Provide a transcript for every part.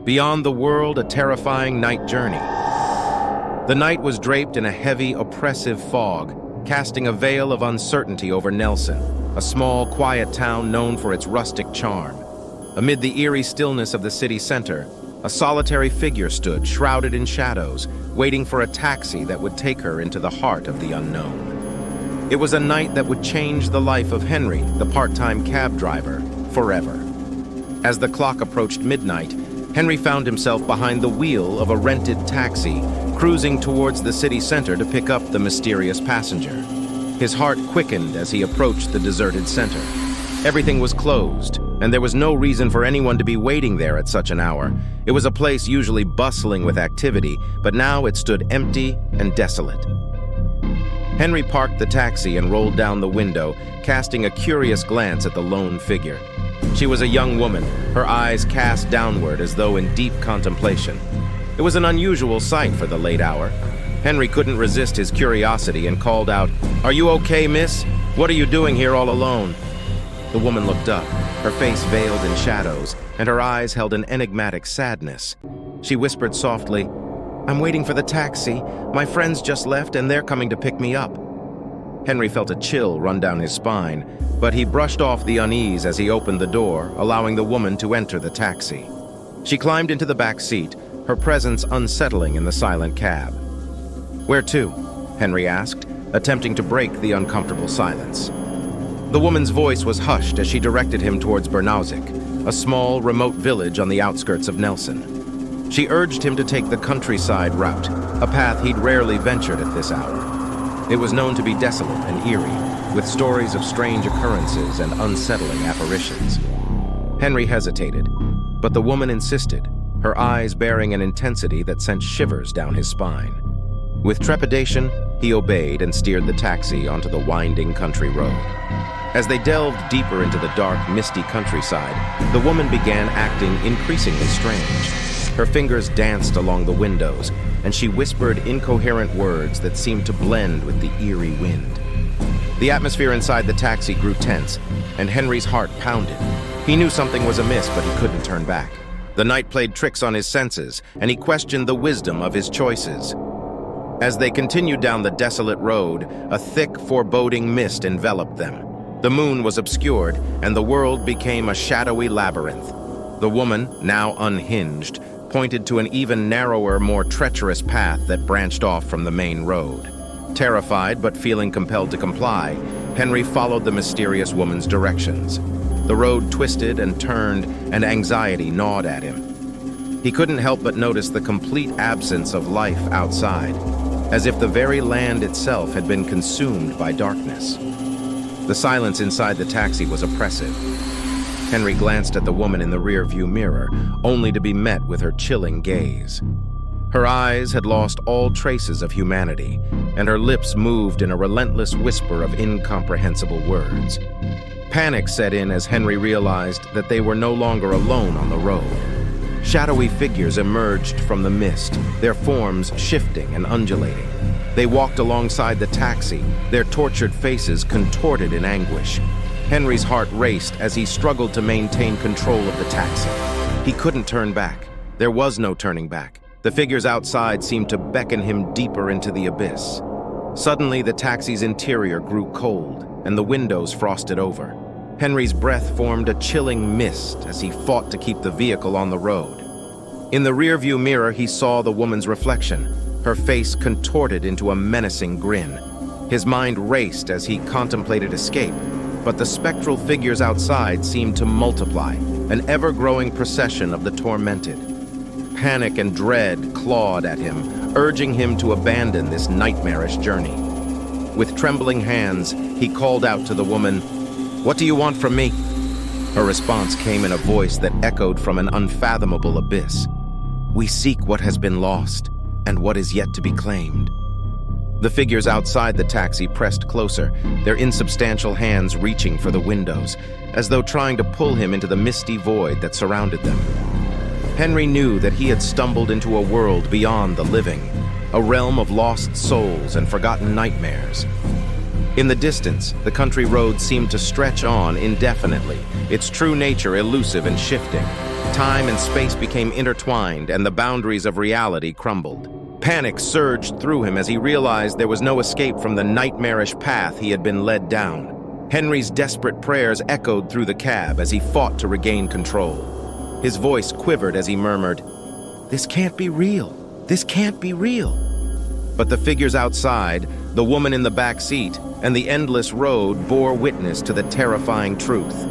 Beyond the world, a terrifying night journey. The night was draped in a heavy, oppressive fog, casting a veil of uncertainty over Nelson, a small, quiet town known for its rustic charm. Amid the eerie stillness of the city center, a solitary figure stood, shrouded in shadows, waiting for a taxi that would take her into the heart of the unknown. It was a night that would change the life of Henry, the part-time cab driver, forever. As the clock approached midnight, Henry found himself behind the wheel of a rented taxi, cruising towards the city center to pick up the mysterious passenger. His heart quickened as he approached the deserted center. Everything was closed, and there was no reason for anyone to be waiting there at such an hour. It was a place usually bustling with activity, but now it stood empty and desolate. Henry parked the taxi and rolled down the window, casting a curious glance at the lone figure. She was a young woman, her eyes cast downward as though in deep contemplation. It was an unusual sight for the late hour. Henry couldn't resist his curiosity and called out, "Are you okay, miss? What are you doing here all alone?" The woman looked up, her face veiled in shadows, and her eyes held an enigmatic sadness. She whispered softly, "I'm waiting for the taxi. My friends just left and they're coming to pick me up." Henry felt a chill run down his spine, but he brushed off the unease as he opened the door, allowing the woman to enter the taxi. She climbed into the back seat, her presence unsettling in the silent cab. "Where to?" Henry asked, attempting to break the uncomfortable silence. The woman's voice was hushed as she directed him towards Baranowsik, a small, remote village on the outskirts of Nelson. She urged him to take the countryside route, a path he'd rarely ventured at this hour. It was known to be desolate and eerie, with stories of strange occurrences and unsettling apparitions. Henry hesitated, but the woman insisted, her eyes bearing an intensity that sent shivers down his spine. With trepidation, he obeyed and steered the taxi onto the winding country road. As they delved deeper into the dark, misty countryside, the woman began acting increasingly strange. Her fingers danced along the windows, and she whispered incoherent words that seemed to blend with the eerie wind. The atmosphere inside the taxi grew tense, and Henry's heart pounded. He knew something was amiss, but he couldn't turn back. The night played tricks on his senses, and he questioned the wisdom of his choices. As they continued down the desolate road, a thick, foreboding mist enveloped them. The moon was obscured, and the world became a shadowy labyrinth. The woman, now unhinged, pointed to an even narrower, more treacherous path that branched off from the main road. Terrified but feeling compelled to comply, Henry followed the mysterious woman's directions. The road twisted and turned, and anxiety gnawed at him. He couldn't help but notice the complete absence of life outside, as if the very land itself had been consumed by darkness. The silence inside the taxi was oppressive. Henry glanced at the woman in the rear-view mirror, only to be met with her chilling gaze. Her eyes had lost all traces of humanity, and her lips moved in a relentless whisper of incomprehensible words. Panic set in as Henry realized that they were no longer alone on the road. Shadowy figures emerged from the mist, their forms shifting and undulating. They walked alongside the taxi, their tortured faces contorted in anguish. Henry's heart raced as he struggled to maintain control of the taxi. He couldn't turn back. There was no turning back. The figures outside seemed to beckon him deeper into the abyss. Suddenly, the taxi's interior grew cold, and the windows frosted over. Henry's breath formed a chilling mist as he fought to keep the vehicle on the road. In the rearview mirror, he saw the woman's reflection, her face contorted into a menacing grin. His mind raced as he contemplated escape, but the spectral figures outside seemed to multiply, an ever-growing procession of the tormented. Panic and dread clawed at him, urging him to abandon this nightmarish journey. With trembling hands, he called out to the woman, "What do you want from me?" Her response came in a voice that echoed from an unfathomable abyss. "We seek what has been lost, and what is yet to be claimed." The figures outside the taxi pressed closer, their insubstantial hands reaching for the windows, as though trying to pull him into the misty void that surrounded them. Henry knew that he had stumbled into a world beyond the living, a realm of lost souls and forgotten nightmares. In the distance, the country road seemed to stretch on indefinitely, its true nature elusive and shifting. Time and space became intertwined and the boundaries of reality crumbled. Panic surged through him as he realized there was no escape from the nightmarish path he had been led down. Henry's desperate prayers echoed through the cab as he fought to regain control. His voice quivered as he murmured, "This can't be real. This can't be real." But the figures outside, the woman in the back seat, and the endless road bore witness to the terrifying truth.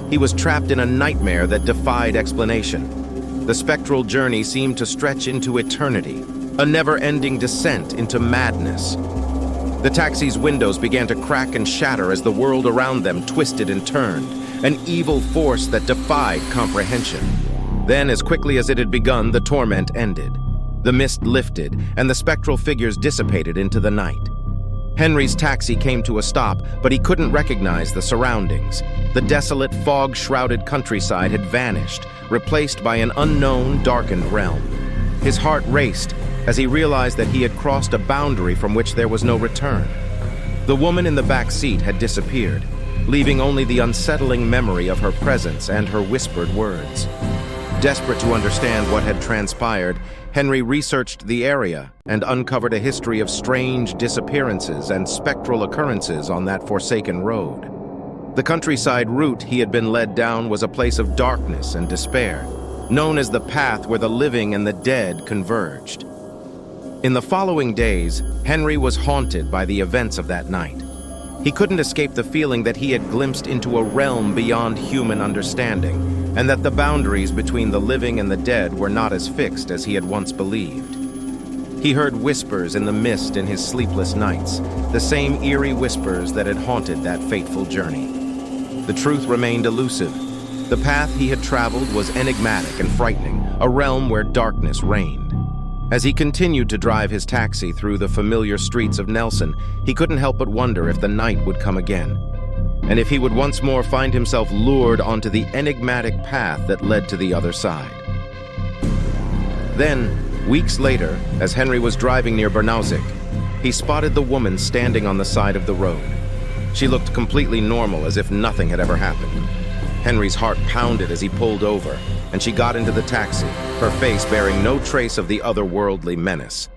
He was trapped in a nightmare that defied explanation. The spectral journey seemed to stretch into eternity, a never-ending descent into madness. The taxi's windows began to crack and shatter as the world around them twisted and turned, an evil force that defied comprehension. Then, as quickly as it had begun, the torment ended. The mist lifted, and the spectral figures dissipated into the night. Henry's taxi came to a stop, but he couldn't recognize the surroundings. The desolate, fog-shrouded countryside had vanished, replaced by an unknown, darkened realm. His heart raced as he realized that he had crossed a boundary from which there was no return. The woman in the back seat had disappeared, leaving only the unsettling memory of her presence and her whispered words. Desperate to understand what had transpired, Henry researched the area and uncovered a history of strange disappearances and spectral occurrences on that forsaken road. The countryside route he had been led down was a place of darkness and despair, known as the path where the living and the dead converged. In the following days, Henry was haunted by the events of that night. He couldn't escape the feeling that he had glimpsed into a realm beyond human understanding, and that the boundaries between the living and the dead were not as fixed as he had once believed. He heard whispers in the mist in his sleepless nights, the same eerie whispers that had haunted that fateful journey. The truth remained elusive. The path he had traveled was enigmatic and frightening, a realm where darkness reigned. As he continued to drive his taxi through the familiar streets of Nelson, he couldn't help but wonder if the night would come again, and if he would once more find himself lured onto the enigmatic path that led to the other side. Then, weeks later, as Henry was driving near Baranowsik, he spotted the woman standing on the side of the road. She looked completely normal, as if nothing had ever happened. Henry's heart pounded as he pulled over, and she got into the taxi, her face bearing no trace of the otherworldly menace.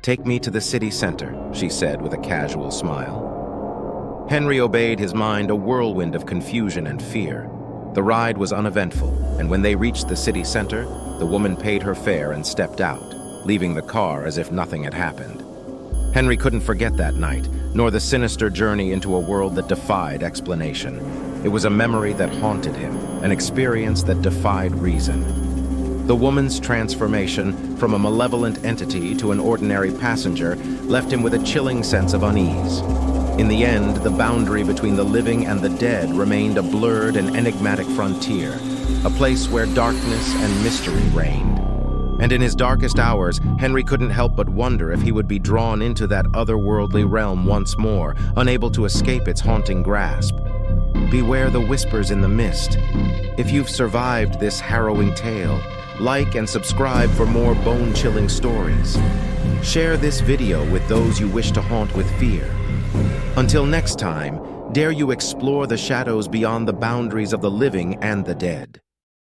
"Take me to the city center," she said with a casual smile. Henry obeyed, his mind a whirlwind of confusion and fear. The ride was uneventful, and when they reached the city center, the woman paid her fare and stepped out, leaving the car as if nothing had happened. Henry couldn't forget that night, nor the sinister journey into a world that defied explanation. It was a memory that haunted him, an experience that defied reason. The woman's transformation from a malevolent entity to an ordinary passenger left him with a chilling sense of unease. In the end, the boundary between the living and the dead remained a blurred and enigmatic frontier, a place where darkness and mystery reigned. And in his darkest hours, Henry couldn't help but wonder if he would be drawn into that otherworldly realm once more, unable to escape its haunting grasp. Beware the whispers in the mist. If you've survived this harrowing tale, like and subscribe for more bone-chilling stories. Share this video with those you wish to haunt with fear. Until next time, dare you explore the shadows beyond the boundaries of the living and the dead.